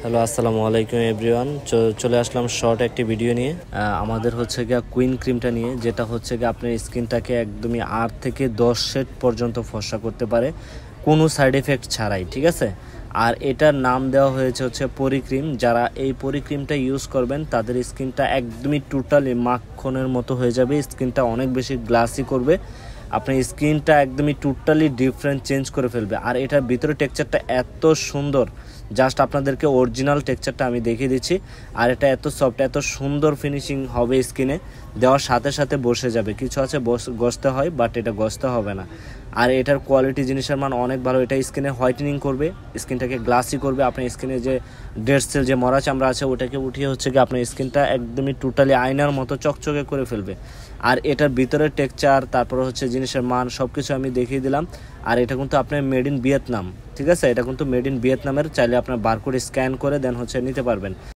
Hello, আসসালামু আলাইকুম everyone. চলে আসলাম শর্ট একটি ভিডিও নিয়ে। আমাদের হচ্ছে গিয়ে কুইন ক্রিমটা নিয়ে, যেটা হচ্ছে গিয়ে আপনার স্কিনটাকে একদমই 8 থেকে 10 শেড পর্যন্ত ফর্সা করতে পারে কোনো সাইড এফেক্ট ছাড়াই, ঠিক আছে। আর এটার নাম দেওয়া হয়েছে হচ্ছে পরি ক্রিম। যারা এই পরি ক্রিমটা ইউজ করবেন তাদের স্কিনটা একদমই টোটালি মাখনের মতো হয়ে যাবে, স্কিনটা অনেক বেশি গ্লাসি করবে, আপনার স্কিনটা একদমই টোটালি ডিফারেন্ট চেঞ্জ করে ফেলবে। আর এটার ভিতরে টেক্সচারটা এত সুন্দর, জাস্ট আপনাদেরকে অরিজিনাল টেক্সচারটা আমি দেখিয়ে দিচ্ছি। আর এটা এত সফট, এত সুন্দর ফিনিশিং হবে, স্কিনে দেওয়ার সাথে সাথে বসে যাবে। কিছু আছে ঘষতে হয়, বাট এটা ঘষতে হবে না। আর এটার কোয়ালিটি, জিনিসের মান অনেক ভালো। এটা স্কিনে হোয়াইটেনিং করবে, স্কিনটাকে গ্লাসি করবে। আপনার স্কিনে যে ডেড সেল, যে মরা চামড়া আছে, ওটাকে উঠিয়ে হচ্ছে কি আপনার স্কিনটা একদমই টোটালি আয়নার মতো চকচকে করে ফেলবে। আর এটার ভিতরের টেক্সচার, তারপরে হচ্ছে জিনিসের মান, সব কিছু আমি দেখিয়ে দিলাম। আর এটা কিন্তু আপনার মেড ইন ভিয়েতনাম, ঠিক আছে। এটা কিন্তু মেড ইন ভিয়েতনামের। চাইলে আপনার বারকোড স্ক্যান করে দেন হচ্ছে নিতে পারবেন।